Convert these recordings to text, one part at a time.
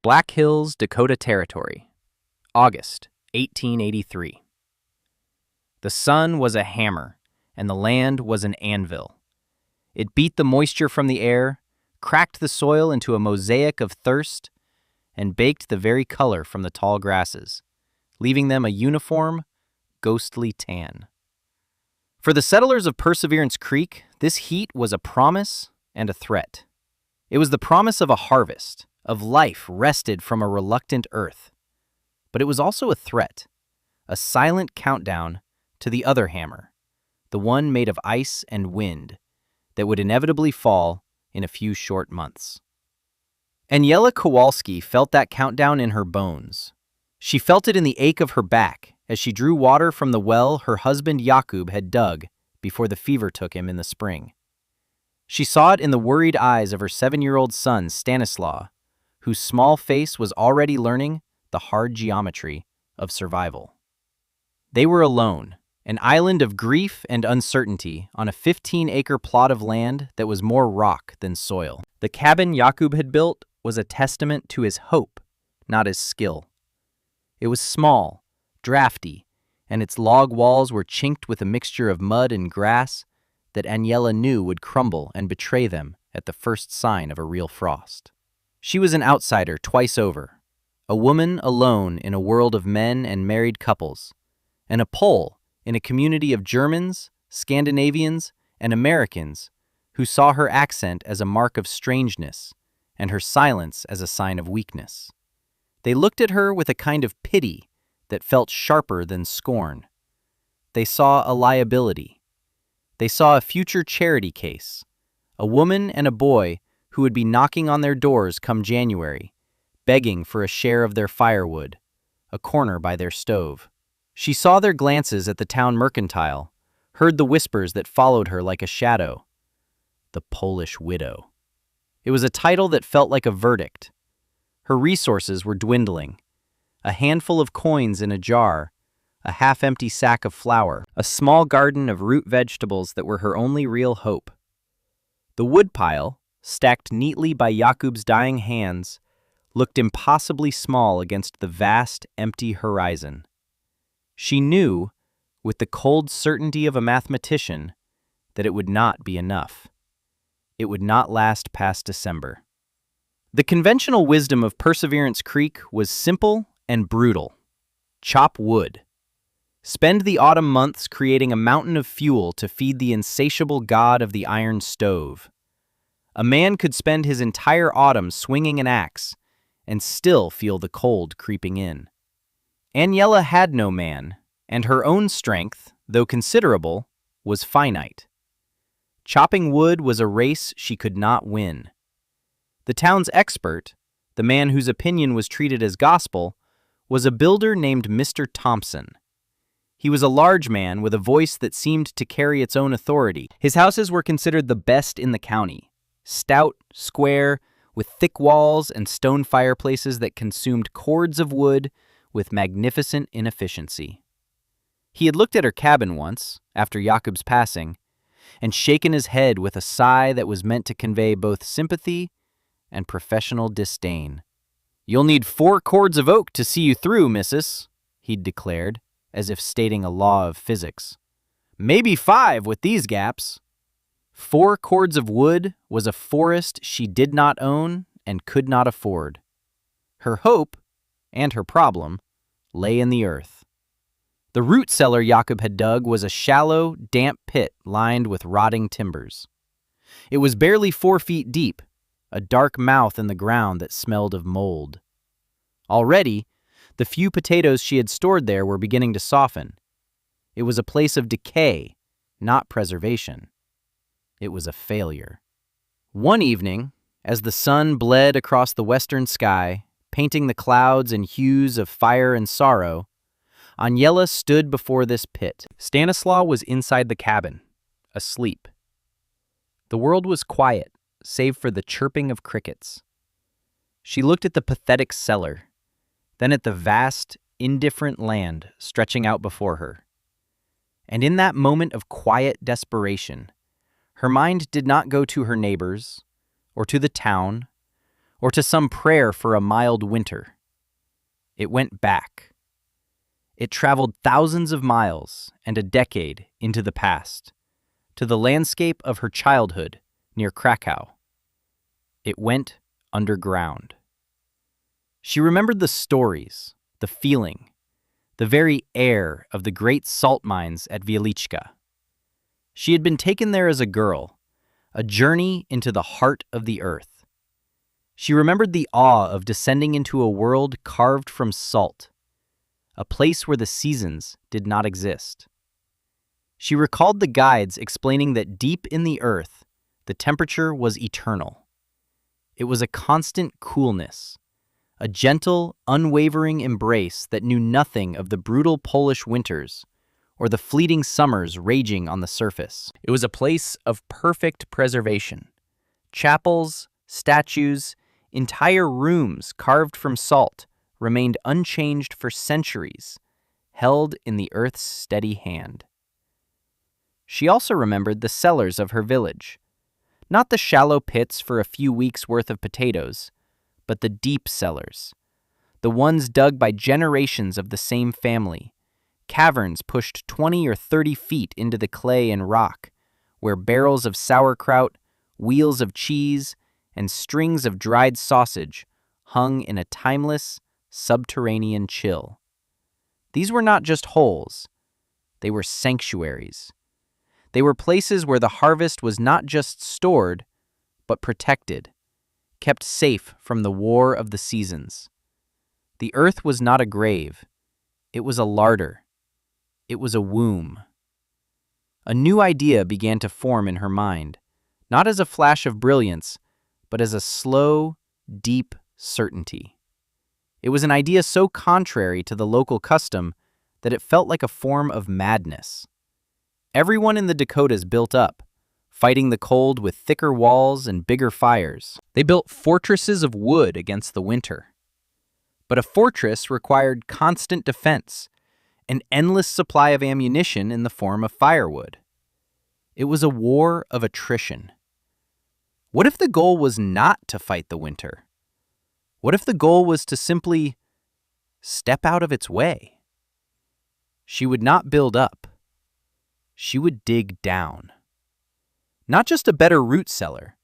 Black Hills, Dakota Territory, August 1883. The sun was a hammer, and the land was an anvil. It beat the moisture from the air, cracked the soil into a mosaic of thirst, and baked the very color from the tall grasses, leaving them a uniform, ghostly tan. For the settlers of Perseverance Creek, this heat was a promise and a threat. It was the promise of a harvest, of life wrested from a reluctant earth. But it was also a threat, a silent countdown to the other hammer, the one made of ice and wind, that would inevitably fall in a few short months. Aniela Kowalski felt that countdown in her bones. She felt it in the ache of her back as she drew water from the well her husband Jakub had dug before the fever took him in the spring. She saw it in the worried eyes of her 7-year-old son Stanislaw, whose small face was already learning the hard geometry of survival. They were alone, an island of grief and uncertainty on a 15-acre plot of land that was more rock than soil. The cabin Jakub had built was a testament to his hope, not his skill. It was small, drafty, and its log walls were chinked with a mixture of mud and grass that Aniela knew would crumble and betray them at the first sign of a real frost. She was an outsider twice over, a woman alone in a world of men and married couples, and a Pole in a community of Germans, Scandinavians, and Americans who saw her accent as a mark of strangeness and her silence as a sign of weakness. They looked at her with a kind of pity that felt sharper than scorn. They saw a liability. They saw a future charity case, a woman and a boy who would be knocking on their doors come January, begging for a share of their firewood, a corner by their stove. She saw their glances at the town mercantile, heard the whispers that followed her like a shadow. The Polish widow. It was a title that felt like a verdict. Her resources were dwindling. A handful of coins in a jar, a half-empty sack of flour, a small garden of root vegetables that were her only real hope. The woodpile, stacked neatly by Jakub's dying hands, looked impossibly small against the vast, empty horizon. She knew, with the cold certainty of a mathematician, that it would not be enough. It would not last past December. The conventional wisdom of Perseverance Creek was simple and brutal. Chop wood. Spend the autumn months creating a mountain of fuel to feed the insatiable god of the iron stove. A man could spend his entire autumn swinging an axe and still feel the cold creeping in. Aniela had no man, and her own strength, though considerable, was finite. Chopping wood was a race she could not win. The town's expert, the man whose opinion was treated as gospel, was a builder named Mr. Thompson. He was a large man with a voice that seemed to carry its own authority. His houses were considered the best in the county, stout, square, with thick walls and stone fireplaces that consumed cords of wood with magnificent inefficiency. He had looked at her cabin once, after Jakub's passing, and shaken his head with a sigh that was meant to convey both sympathy and professional disdain. "You'll need 4 cords of oak to see you through, missus," he'd declared, as if stating a law of physics. "Maybe 5 with these gaps." 4 cords of wood was a forest she did not own and could not afford. Her hope, and her problem, lay in the earth. The root cellar Jakub had dug was a shallow, damp pit lined with rotting timbers. It was barely 4 feet deep, a dark mouth in the ground that smelled of mold. Already, the few potatoes she had stored there were beginning to soften. It was a place of decay, not preservation. It was a failure. One evening, as the sun bled across the western sky, painting the clouds in hues of fire and sorrow, Aniela stood before this pit. Stanislaw was inside the cabin, asleep. The world was quiet, save for the chirping of crickets. She looked at the pathetic cellar, then at the vast, indifferent land stretching out before her. And in that moment of quiet desperation, her mind did not go to her neighbors, or to the town, or to some prayer for a mild winter. It went back. It traveled thousands of miles and a decade into the past, to the landscape of her childhood near Krakow. It went underground. She remembered the stories, the feeling, the very air of the great salt mines at Wieliczka. She had been taken there as a girl, a journey into the heart of the earth. She remembered the awe of descending into a world carved from salt, a place where the seasons did not exist. She recalled the guides explaining that deep in the earth, the temperature was eternal. It was a constant coolness, a gentle, unwavering embrace that knew nothing of the brutal Polish winters or the fleeting summers raging on the surface. It was a place of perfect preservation. Chapels, statues, entire rooms carved from salt remained unchanged for centuries, held in the earth's steady hand. She also remembered the cellars of her village, not the shallow pits for a few weeks' worth of potatoes, but the deep cellars, the ones dug by generations of the same family, caverns pushed 20 or 30 feet into the clay and rock, where barrels of sauerkraut, wheels of cheese, and strings of dried sausage hung in a timeless, subterranean chill. These were not just holes, they were sanctuaries. They were places where the harvest was not just stored, but protected, kept safe from the war of the seasons. The earth was not a grave, it was a larder. It was a womb. A new idea began to form in her mind, not as a flash of brilliance, but as a slow, deep certainty. It was an idea so contrary to the local custom that it felt like a form of madness. Everyone in the Dakotas built up, fighting the cold with thicker walls and bigger fires. They built fortresses of wood against the winter. But a fortress required constant defense, an endless supply of ammunition in the form of firewood. It was a war of attrition. What if the goal was not to fight the winter? What if the goal was to simply step out of its way? She would not build up. She would dig down. Not just a better root cellar,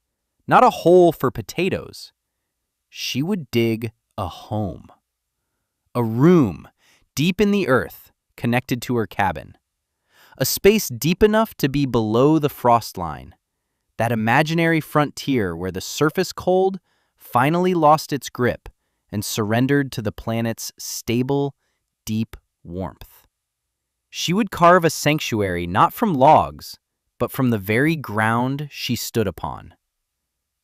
not a hole for potatoes. She would dig a home. A room deep in the earth connected to her cabin. A space deep enough to be below the frost line, that imaginary frontier where the surface cold finally lost its grip and surrendered to the planet's stable, deep warmth. She would carve a sanctuary not from logs, but from the very ground she stood upon.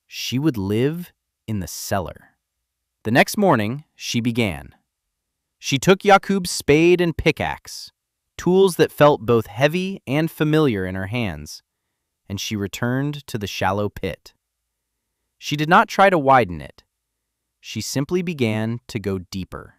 She would live in the cellar. The next morning, she began. She took Jakub's spade and pickaxe, tools that felt both heavy and familiar in her hands, and she returned to the shallow pit. She did not try to widen it. She simply began to go deeper.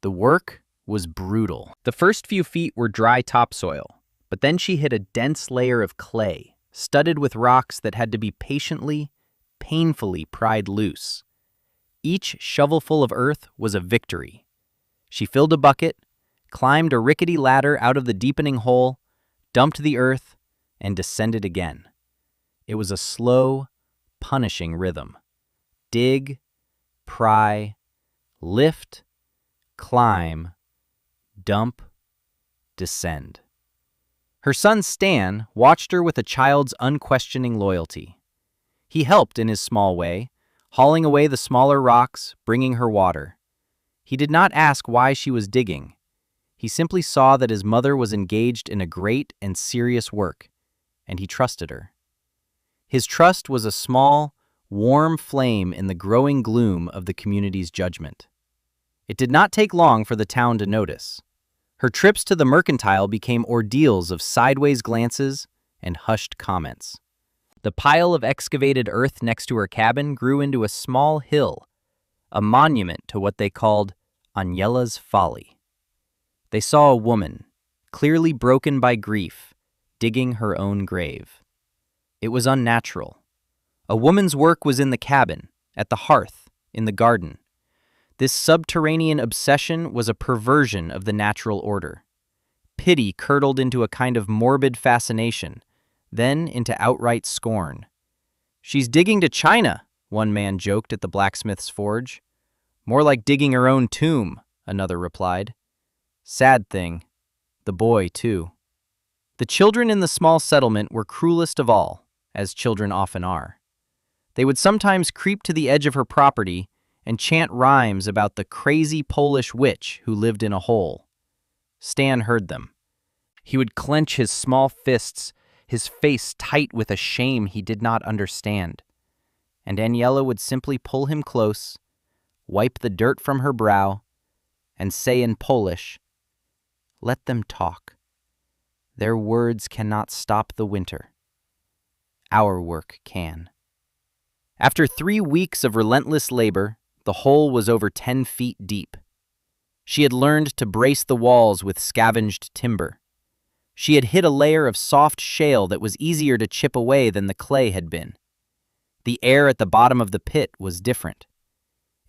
The work was brutal. The first few feet were dry topsoil, but then she hit a dense layer of clay, studded with rocks that had to be patiently, painfully pried loose. Each shovelful of earth was a victory. She filled a bucket, climbed a rickety ladder out of the deepening hole, dumped the earth, and descended again. It was a slow, punishing rhythm. Dig, pry, lift, climb, dump, descend. Her son Stan watched her with a child's unquestioning loyalty. He helped in his small way, hauling away the smaller rocks, bringing her water. He did not ask why she was digging. He simply saw that his mother was engaged in a great and serious work, and he trusted her. His trust was a small, warm flame in the growing gloom of the community's judgment. It did not take long for the town to notice. Her trips to the mercantile became ordeals of sideways glances and hushed comments. The pile of excavated earth next to her cabin grew into a small hill, a monument to what they called Aniela's folly. They saw a woman, clearly broken by grief, digging her own grave. It was unnatural. A woman's work was in the cabin, at the hearth, in the garden. This subterranean obsession was a perversion of the natural order. Pity curdled into a kind of morbid fascination, then into outright scorn. "She's digging to China," one man joked at the blacksmith's forge. "More like digging her own tomb," another replied. Sad thing. The boy, too. The children in the small settlement were cruelest of all, as children often are. They would sometimes creep to the edge of her property and chant rhymes about the crazy Polish witch who lived in a hole. Stan heard them. He would clench his small fists, his face tight with a shame he did not understand. And Aniela would simply pull him close, wipe the dirt from her brow, and say in Polish, "Let them talk. Their words cannot stop the winter. Our work can." After 3 weeks of relentless labor, the hole was over 10 feet deep. She had learned to brace the walls with scavenged timber. She had hit a layer of soft shale that was easier to chip away than the clay had been. The air at the bottom of the pit was different.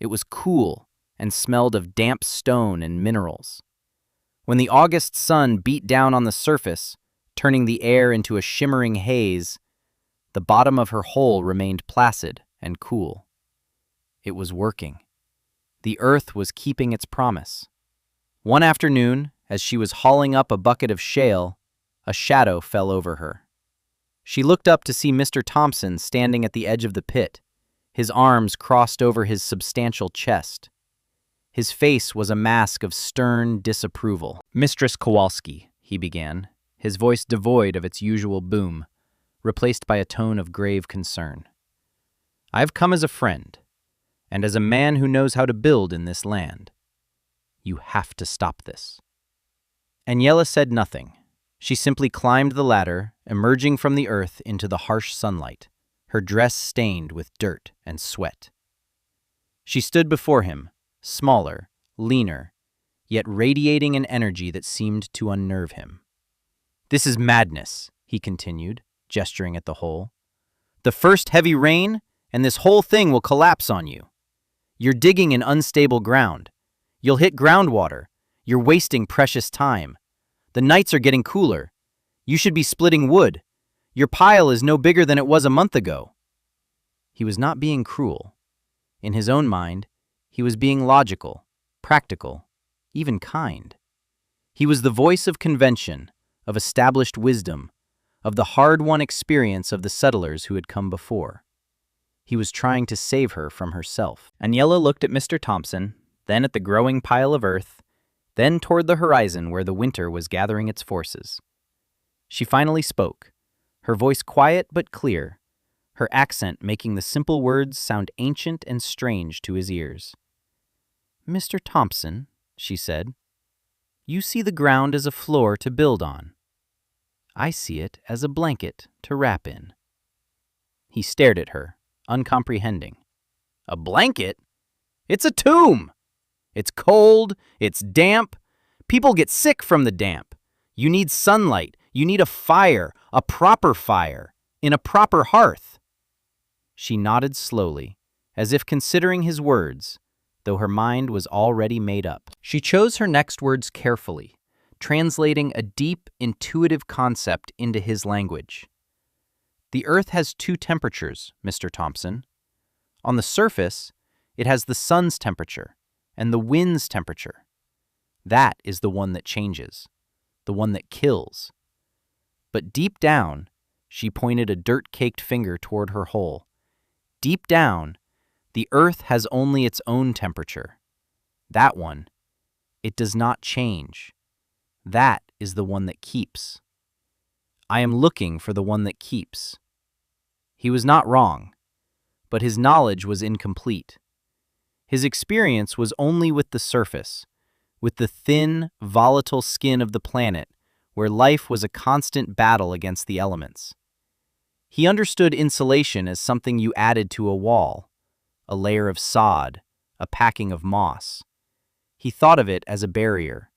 It was cool and smelled of damp stone and minerals. When the August sun beat down on the surface, turning the air into a shimmering haze, the bottom of her hole remained placid and cool. It was working. The earth was keeping its promise. One afternoon, as she was hauling up a bucket of shale, a shadow fell over her. She looked up to see Mr. Thompson standing at the edge of the pit, his arms crossed over his substantial chest. His face was a mask of stern disapproval. "Mistress Kowalski," he began, his voice devoid of its usual boom, replaced by a tone of grave concern. "I have come as a friend, and as a man who knows how to build in this land. You have to stop this." Aniela said nothing. She simply climbed the ladder, emerging from the earth into the harsh sunlight, her dress stained with dirt and sweat. She stood before him, smaller, leaner, yet radiating an energy that seemed to unnerve him. "This is madness," he continued, gesturing at the hole. "The first heavy rain, and this whole thing will collapse on you. You're digging in unstable ground. You'll hit groundwater. You're wasting precious time. The nights are getting cooler. You should be splitting wood. Your pile is no bigger than it was a month ago." He was not being cruel. In his own mind, he was being logical, practical, even kind. He was the voice of convention, of established wisdom, of the hard-won experience of the settlers who had come before. He was trying to save her from herself. Aniela looked at Mr. Thompson, then at the growing pile of earth, then toward the horizon where the winter was gathering its forces. She finally spoke, her voice quiet but clear, her accent making the simple words sound ancient and strange to his ears. "Mr. Thompson," she said, "you see the ground as a floor to build on. I see it as a blanket to wrap in." He stared at her, uncomprehending. "A blanket? It's a tomb! It's cold, it's damp. People get sick from the damp. You need sunlight, you need a fire, a proper fire, in a proper hearth." She nodded slowly, as if considering his words, though her mind was already made up. She chose her next words carefully, translating a deep, intuitive concept into his language. "The earth has 2 temperatures, Mr. Thompson. On the surface, it has the sun's temperature and the wind's temperature. That is the one that changes, the one that kills. But deep down," she pointed a dirt-caked finger toward her hole, "deep down, the earth has only its own temperature. That one, it does not change. That is the one that keeps. I am looking for the one that keeps." He was not wrong, but his knowledge was incomplete. His experience was only with the surface, with the thin, volatile skin of the planet where life was a constant battle against the elements. He understood insulation as something you added to a wall, a layer of sod, a packing of moss. He thought of it as a barrier.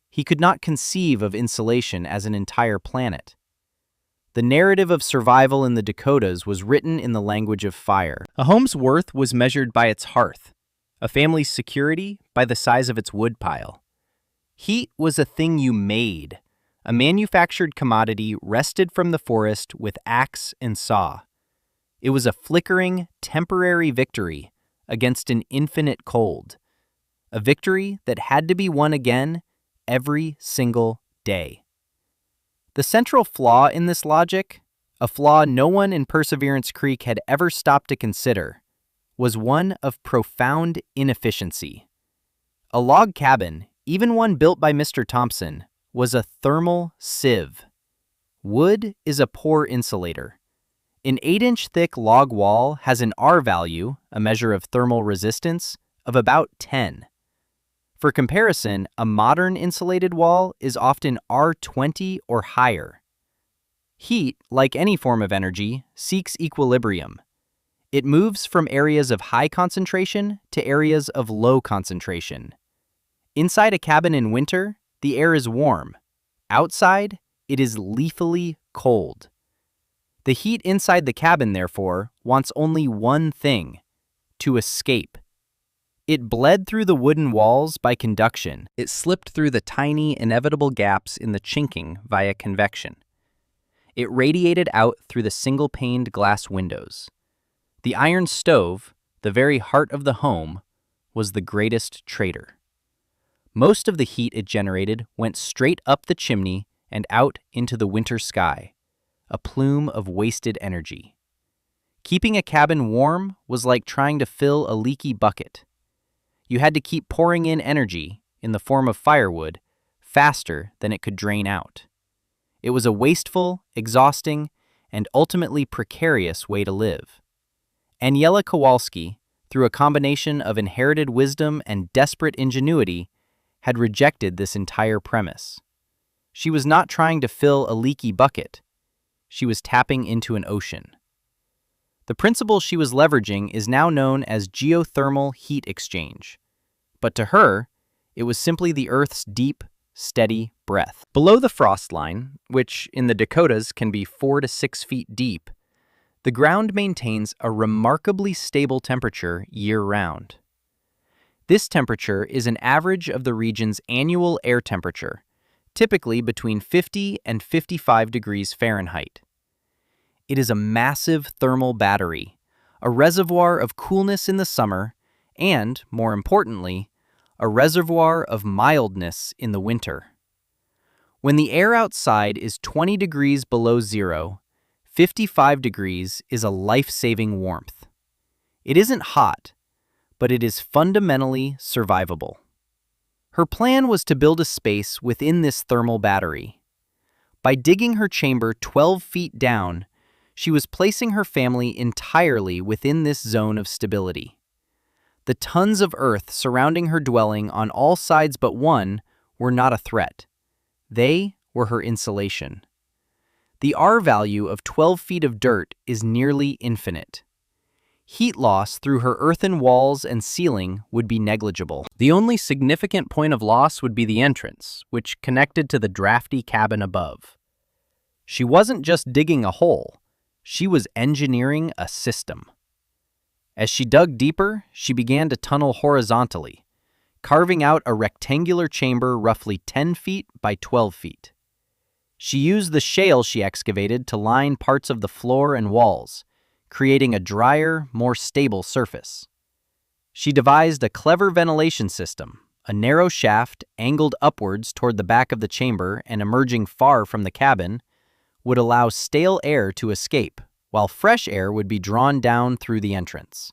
He could not conceive of insulation as an entire planet. The narrative of survival in the Dakotas was written in the language of fire. A home's worth was measured by its hearth, a family's security by the size of its woodpile. Heat was a thing you made, a manufactured commodity wrested from the forest with axe and saw. It was a flickering, temporary victory against an infinite cold, a victory that had to be won again every single day. The central flaw in this logic, a flaw no one in Perseverance Creek had ever stopped to consider, was one of profound inefficiency. A log cabin, even one built by Mr. Thompson, was a thermal sieve. Wood is a poor insulator. An 8-inch thick log wall has an R value, a measure of thermal resistance, of about 10. For comparison, a modern insulated wall is often R20 or higher. Heat, like any form of energy, seeks equilibrium. It moves from areas of high concentration to areas of low concentration. Inside a cabin in winter, the air is warm. Outside, it is lethally cold. The heat inside the cabin, therefore, wants only one thing: to escape. It bled through the wooden walls by conduction. It slipped through the tiny, inevitable gaps in the chinking via convection. It radiated out through the single-paned glass windows. The iron stove, the very heart of the home, was the greatest traitor. Most of the heat it generated went straight up the chimney and out into the winter sky, a plume of wasted energy. Keeping a cabin warm was like trying to fill a leaky bucket. You had to keep pouring in energy, in the form of firewood, faster than it could drain out. It was a wasteful, exhausting, and ultimately precarious way to live. Aniela Kowalski, through a combination of inherited wisdom and desperate ingenuity, had rejected this entire premise. She was not trying to fill a leaky bucket. She was tapping into an ocean. The principle she was leveraging is now known as geothermal heat exchange. But to her, it was simply the Earth's deep, steady breath. Below the frost line, which in the Dakotas can be 4 to 6 feet deep, the ground maintains a remarkably stable temperature year-round. This temperature is an average of the region's annual air temperature, typically between 50 and 55 degrees Fahrenheit. It is a massive thermal battery, a reservoir of coolness in the summer, and, more importantly, a reservoir of mildness in the winter. When the air outside is 20 degrees below zero, 55 degrees is a life-saving warmth. It isn't hot, but it is fundamentally survivable. Her plan was to build a space within this thermal battery. By digging her chamber 12 feet down, she was placing her family entirely within this zone of stability. The tons of earth surrounding her dwelling on all sides but one were not a threat. They were her insulation. The R value of 12 feet of dirt is nearly infinite. Heat loss through her earthen walls and ceiling would be negligible. The only significant point of loss would be the entrance, which connected to the drafty cabin above. She wasn't just digging a hole, she was engineering a system. As she dug deeper, she began to tunnel horizontally, carving out a rectangular chamber roughly 10 feet by 12 feet. She used the shale she excavated to line parts of the floor and walls, creating a drier, more stable surface. She devised a clever ventilation system, a narrow shaft angled upwards toward the back of the chamber and emerging far from the cabin, would allow stale air to escape, while fresh air would be drawn down through the entrance.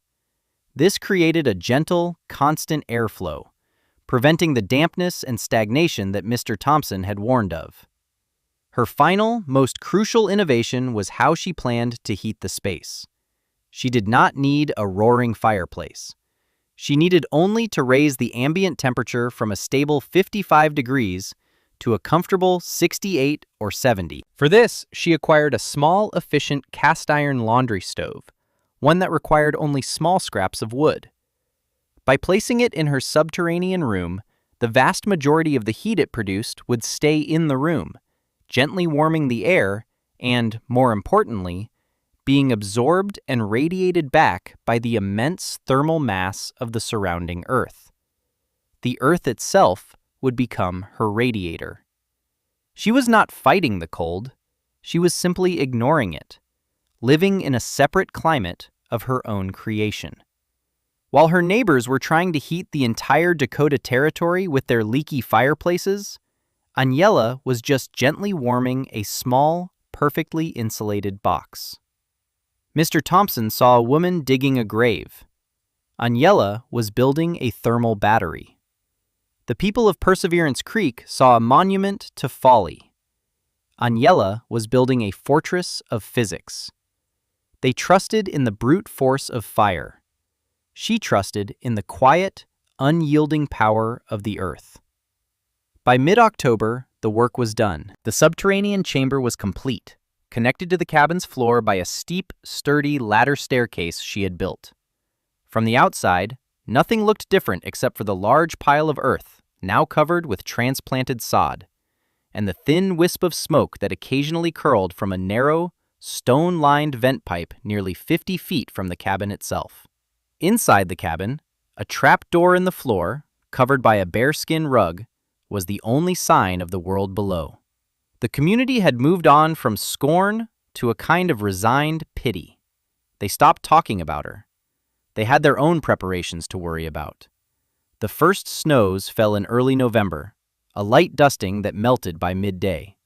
This created a gentle, constant airflow, preventing the dampness and stagnation that Mr. Thompson had warned of. Her final, most crucial innovation was how she planned to heat the space. She did not need a roaring fireplace. She needed only to raise the ambient temperature from a stable 55 degrees to a comfortable 68 or 70. For this, she acquired a small, efficient cast-iron laundry stove, one that required only small scraps of wood. By placing it in her subterranean room, the vast majority of the heat it produced would stay in the room, gently warming the air and, more importantly, being absorbed and radiated back by the immense thermal mass of the surrounding Earth. The Earth itself would become her radiator. She was not fighting the cold, she was simply ignoring it, living in a separate climate of her own creation. While her neighbors were trying to heat the entire Dakota Territory with their leaky fireplaces, Aniela was just gently warming a small, perfectly insulated box. Mr. Thompson saw a woman digging a grave. Aniela was building a thermal battery. The people of Perseverance Creek saw a monument to folly. Aniela was building a fortress of physics. They trusted in the brute force of fire. She trusted in the quiet, unyielding power of the earth. By mid-October, the work was done. The subterranean chamber was complete, connected to the cabin's floor by a steep, sturdy ladder staircase she had built. From the outside, nothing looked different except for the large pile of earth, now covered with transplanted sod, and the thin wisp of smoke that occasionally curled from a narrow, stone-lined vent pipe nearly 50 feet from the cabin itself. Inside the cabin, a trapdoor in the floor, covered by a bearskin rug, was the only sign of the world below. The community had moved on from scorn to a kind of resigned pity. They stopped talking about her. They had their own preparations to worry about. The first snows fell in early November, a light dusting that melted by midday.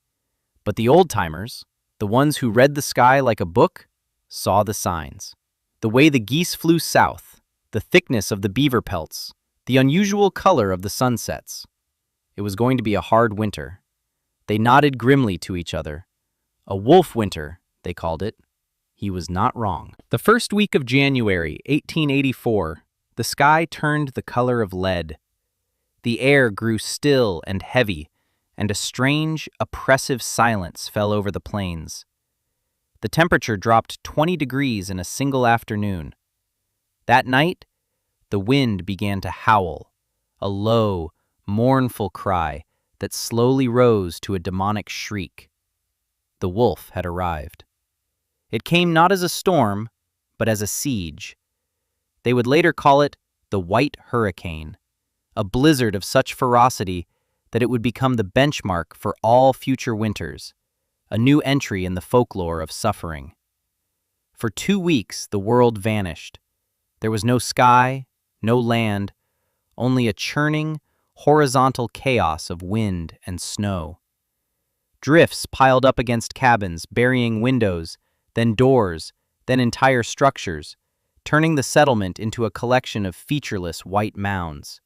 But the old-timers, the ones who read the sky like a book, saw the signs. The way the geese flew south, the thickness of the beaver pelts, the unusual color of the sunsets. It was going to be a hard winter. They nodded grimly to each other. A wolf winter, they called it. He was not wrong. The first week of January, 1884, the sky turned the color of lead. The air grew still and heavy, and a strange, oppressive silence fell over the plains. The temperature dropped 20 degrees in a single afternoon. That night, the wind began to howl, a low, mournful cry that slowly rose to a demonic shriek. The wolf had arrived. It came not as a storm, but as a siege. They would later call it the White Hurricane, a blizzard of such ferocity that it would become the benchmark for all future winters, a new entry in the folklore of suffering. For 2 weeks, the world vanished. There was no sky, no land, only a churning, horizontal chaos of wind and snow. Drifts piled up against cabins, burying windows, then doors, then entire structures, turning the settlement into a collection of featureless white mounds.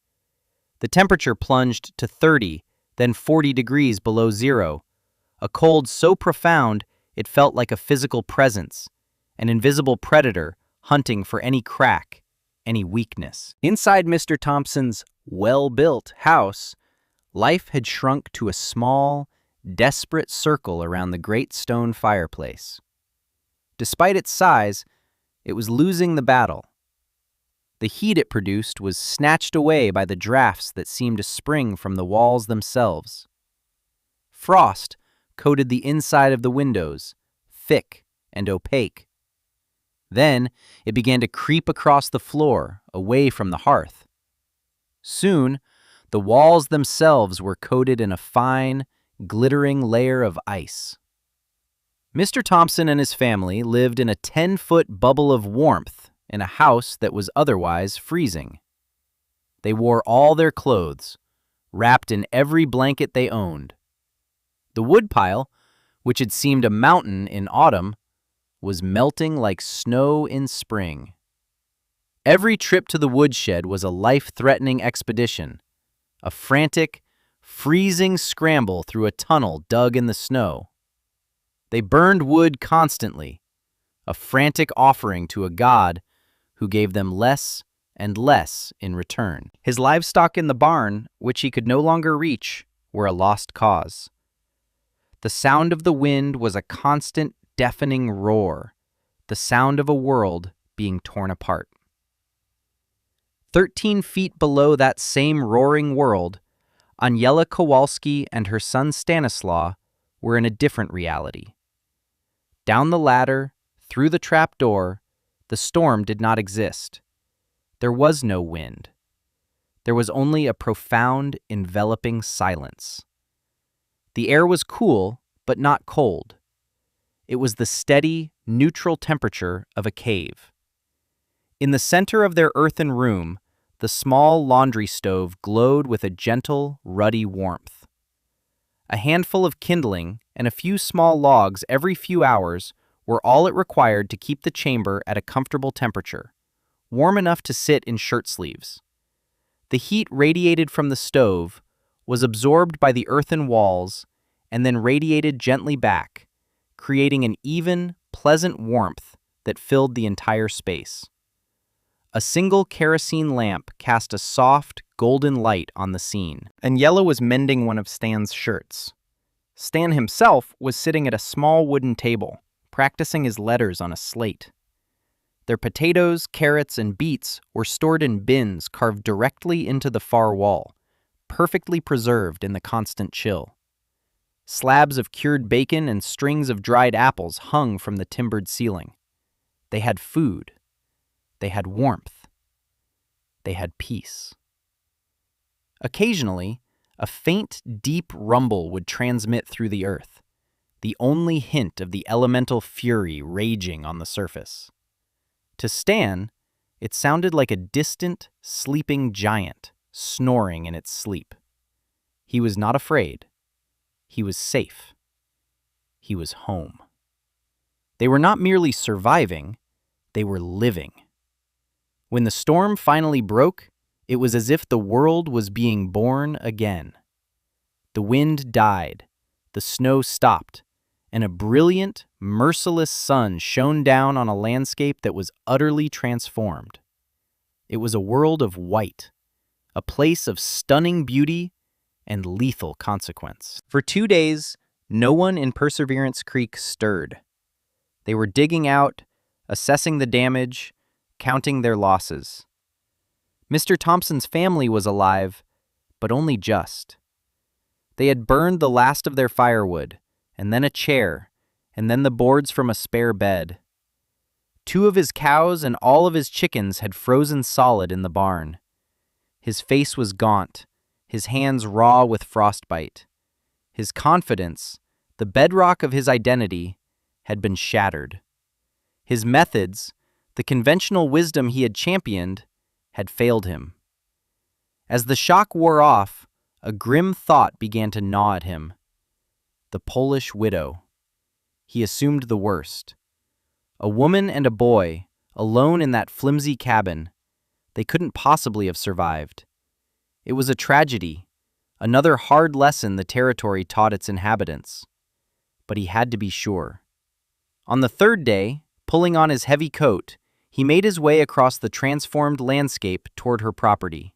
The temperature plunged to 30, then 40 degrees below zero, a cold so profound it felt like a physical presence, an invisible predator hunting for any crack, any weakness. Inside Mr. Thompson's well-built house, life had shrunk to a small, desperate circle around the great stone fireplace. Despite its size, it was losing the battle. The heat it produced was snatched away by the drafts that seemed to spring from the walls themselves. Frost coated the inside of the windows, thick and opaque. Then it began to creep across the floor, away from the hearth. Soon, the walls themselves were coated in a fine, glittering layer of ice. Mr. Thompson and his family lived in a 10-foot bubble of warmth in a house that was otherwise freezing. They wore all their clothes, wrapped in every blanket they owned. The woodpile, which had seemed a mountain in autumn, was melting like snow in spring. Every trip to the woodshed was a life-threatening expedition, a frantic, freezing scramble through a tunnel dug in the snow. They burned wood constantly, a frantic offering to a god who gave them less and less in return. His livestock in the barn, which he could no longer reach, were a lost cause. The sound of the wind was a constant, deafening roar, the sound of a world being torn apart. 13 feet below that same roaring world, Aniela Kowalski and her son Stanislaw were in a different reality. Down the ladder, through the trap door, the storm did not exist. There was no wind. There was only a profound, enveloping silence. The air was cool, but not cold. It was the steady, neutral temperature of a cave. In the center of their earthen room, the small laundry stove glowed with a gentle, ruddy warmth. A handful of kindling and a few small logs every few hours were all it required to keep the chamber at a comfortable temperature, warm enough to sit in shirt sleeves. The heat radiated from the stove, was absorbed by the earthen walls, and then radiated gently back, creating an even, pleasant warmth that filled the entire space. A single kerosene lamp cast a soft, golden light on the scene, and Yella was mending one of Stan's shirts. Stan himself was sitting at a small wooden table, practicing his letters on a slate. Their potatoes, carrots, and beets were stored in bins carved directly into the far wall, perfectly preserved in the constant chill. Slabs of cured bacon and strings of dried apples hung from the timbered ceiling. They had food. They had warmth. They had peace. Occasionally, a faint, deep rumble would transmit through the earth, the only hint of the elemental fury raging on the surface. To Stan, it sounded like a distant, sleeping giant snoring in its sleep. He was not afraid. He was safe. He was home. They were not merely surviving, they were living. When the storm finally broke, it was as if the world was being born again. The wind died, the snow stopped, and a brilliant, merciless sun shone down on a landscape that was utterly transformed. It was a world of white, a place of stunning beauty and lethal consequence. For 2 days, no one in Perseverance Creek stirred. They were digging out, assessing the damage, counting their losses. Mr. Thompson's family was alive, but only just. They had burned the last of their firewood, and then a chair, and then the boards from a spare bed. 2 of his cows and all of his chickens had frozen solid in the barn. His face was gaunt, his hands raw with frostbite. His confidence, the bedrock of his identity, had been shattered. His methods, the conventional wisdom he had championed, had failed him. As the shock wore off, a grim thought began to gnaw at him. The Polish widow. He assumed the worst. A woman and a boy, alone in that flimsy cabin. They couldn't possibly have survived. It was a tragedy, another hard lesson the territory taught its inhabitants. But he had to be sure. On the 3rd day, pulling on his heavy coat, he made his way across the transformed landscape toward her property.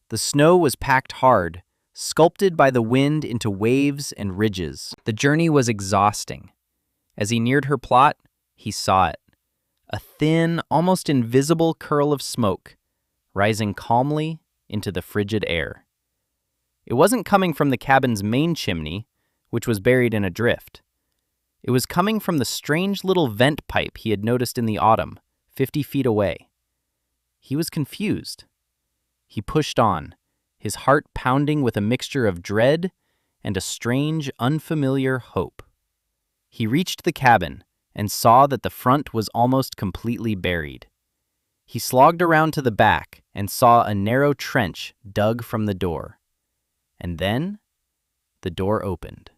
The snow was packed hard, sculpted by the wind into waves and ridges. The journey was exhausting. As he neared her plot, he saw it. A thin, almost invisible curl of smoke, rising calmly into the frigid air. It wasn't coming from the cabin's main chimney, which was buried in a drift. It was coming from the strange little vent pipe he had noticed in the autumn, 50 feet away. He was confused. He pushed on, his heart pounding with a mixture of dread and a strange, unfamiliar hope. He reached the cabin and saw that the front was almost completely buried. He slogged around to the back and saw a narrow trench dug from the door. And then, the door opened.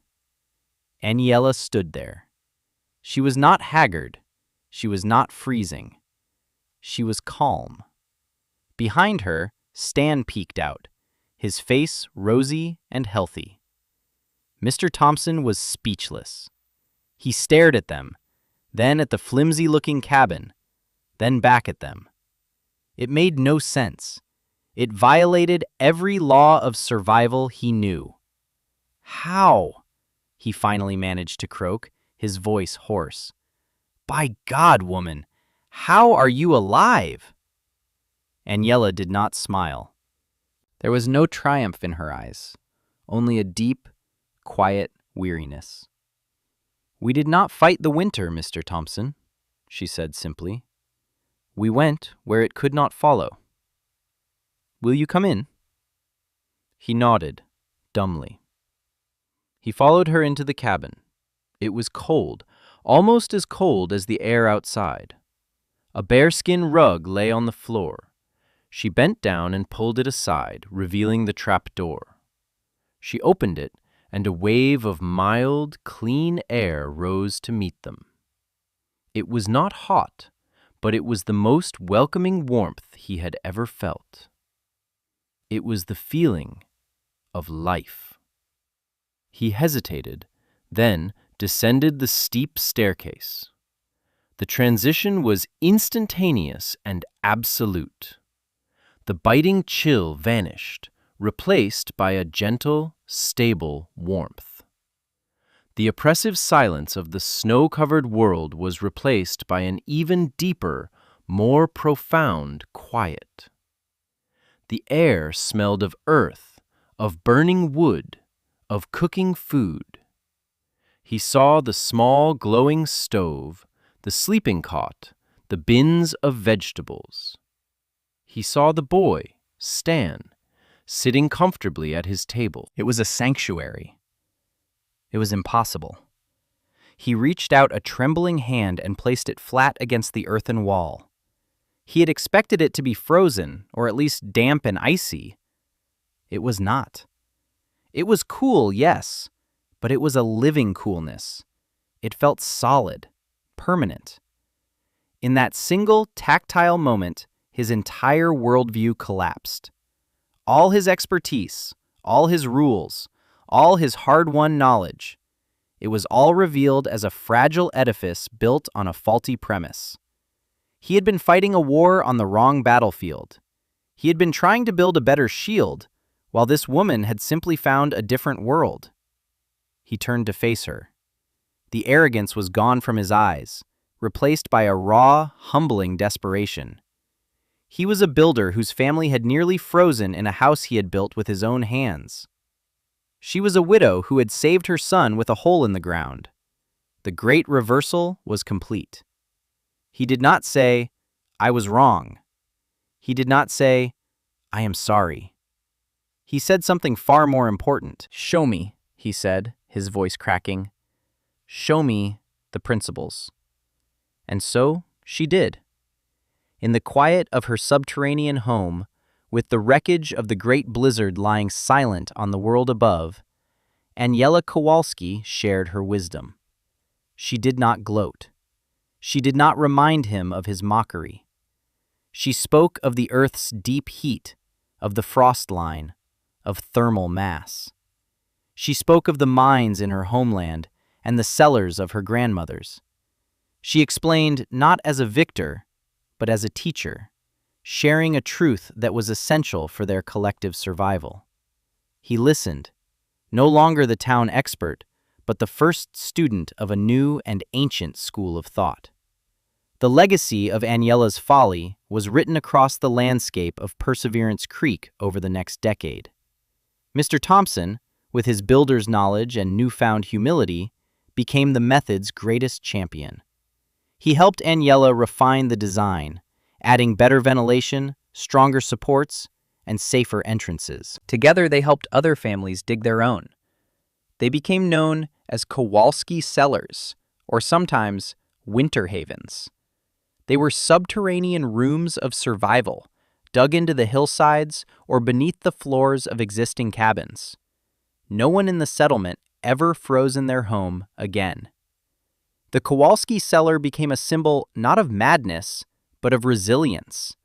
Aniela stood there. She was not haggard. She was not freezing. She was calm. Behind her, Stan peeked out, his face rosy and healthy. Mr. Thompson was speechless. He stared at them, then at the flimsy-looking cabin, then back at them. It made no sense. It violated every law of survival he knew. "How?" he finally managed to croak, his voice hoarse. "By God, woman, how are you alive?" Aniela did not smile. There was no triumph in her eyes, only a deep, quiet weariness. "We did not fight the winter, Mr. Thompson," she said simply. "We went where it could not follow. Will you come in?" He nodded, dumbly. He followed her into the cabin. It was cold, almost as cold as the air outside. A bearskin rug lay on the floor. She bent down and pulled it aside, revealing the trap door. She opened it, and a wave of mild, clean air rose to meet them. It was not hot, but it was the most welcoming warmth he had ever felt. It was the feeling of life. He hesitated, then descended the steep staircase. The transition was instantaneous and absolute. The biting chill vanished, replaced by a gentle, stable warmth. The oppressive silence of the snow-covered world was replaced by an even deeper, more profound quiet. The air smelled of earth, of burning wood, of cooking food. He saw the small glowing stove, the sleeping cot, the bins of vegetables. He saw the boy, Stan, sitting comfortably at his table. It was a sanctuary. It was impossible. He reached out a trembling hand and placed it flat against the earthen wall. He had expected it to be frozen, or at least damp and icy. It was not. It was cool, yes, but it was a living coolness. It felt solid, permanent. In that single tactile moment, his entire worldview collapsed. All his expertise, all his rules, all his hard-won knowledge, it was all revealed as a fragile edifice built on a faulty premise. He had been fighting a war on the wrong battlefield. He had been trying to build a better shield, while this woman had simply found a different world. He turned to face her. The arrogance was gone from his eyes, replaced by a raw, humbling desperation. He was a builder whose family had nearly frozen in a house he had built with his own hands. She was a widow who had saved her son with a hole in the ground. The great reversal was complete. He did not say, "I was wrong." He did not say, "I am sorry." He said something far more important. "Show me," he said, his voice cracking. "Show me the principles." And so she did. In the quiet of her subterranean home, with the wreckage of the great blizzard lying silent on the world above, Aniela Kowalski shared her wisdom. She did not gloat. She did not remind him of his mockery. She spoke of the earth's deep heat, of the frost line, of thermal mass. She spoke of the mines in her homeland and the cellars of her grandmothers. She explained not as a victor, but as a teacher, sharing a truth that was essential for their collective survival. He listened, no longer the town expert, but the first student of a new and ancient school of thought. The legacy of Aniela's folly was written across the landscape of Perseverance Creek over the next decade. Mr. Thompson, with his builder's knowledge and newfound humility, became the method's greatest champion. He helped Aniela refine the design, adding better ventilation, stronger supports, and safer entrances. Together, they helped other families dig their own. They became known as Kowalski Cellars, or sometimes Winter Havens. They were subterranean rooms of survival, dug into the hillsides or beneath the floors of existing cabins. No one in the settlement ever froze in their home again. The Kowalski Cellar became a symbol not of madness, but of resilience.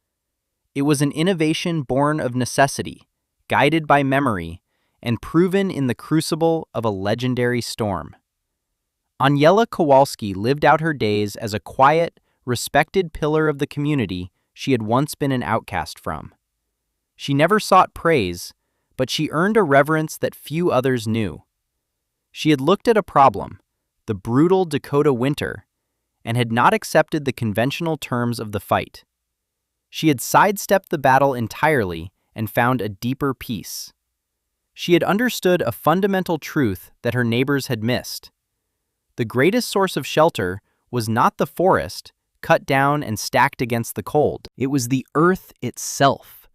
It was an innovation born of necessity, guided by memory, and proven in the crucible of a legendary storm. Aniela Kowalski lived out her days as a quiet, respected pillar of the community she had once been an outcast from. She never sought praise, but she earned a reverence that few others knew. She had looked at a problem, the brutal Dakota winter, and had not accepted the conventional terms of the fight. She had sidestepped the battle entirely and found a deeper peace. She had understood a fundamental truth that her neighbors had missed. The greatest source of shelter was not the forest, cut down and stacked against the cold. It was the earth itself,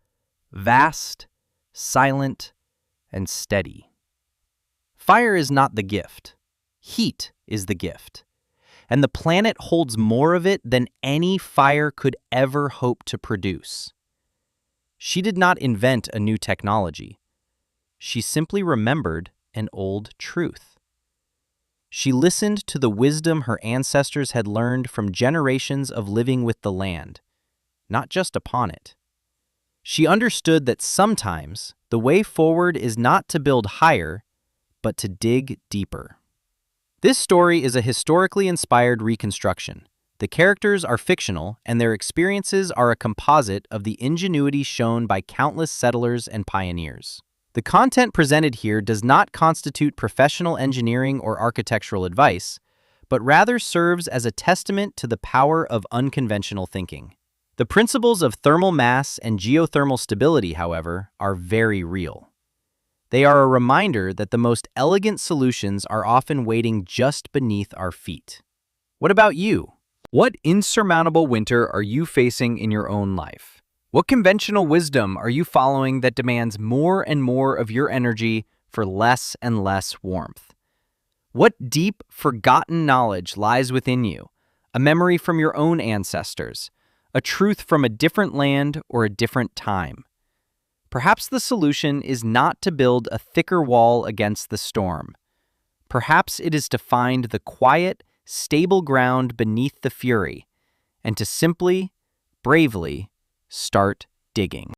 vast, silent, and steady. Fire is not the gift. Heat is the gift. And the planet holds more of it than any fire could ever hope to produce. She did not invent a new technology. She simply remembered an old truth. She listened to the wisdom her ancestors had learned from generations of living with the land, not just upon it. She understood that sometimes the way forward is not to build higher, but to dig deeper. This story is a historically inspired reconstruction. The characters are fictional, and their experiences are a composite of the ingenuity shown by countless settlers and pioneers. The content presented here does not constitute professional engineering or architectural advice, but rather serves as a testament to the power of unconventional thinking. The principles of thermal mass and geothermal stability, however, are very real. They are a reminder that the most elegant solutions are often waiting just beneath our feet. What about you? What insurmountable winter are you facing in your own life? What conventional wisdom are you following that demands more and more of your energy for less and less warmth? What deep, forgotten knowledge lies within you? A memory from your own ancestors? A truth from a different land or a different time? Perhaps the solution is not to build a thicker wall against the storm. Perhaps it is to find the quiet, stable ground beneath the fury, and to simply, bravely, start digging.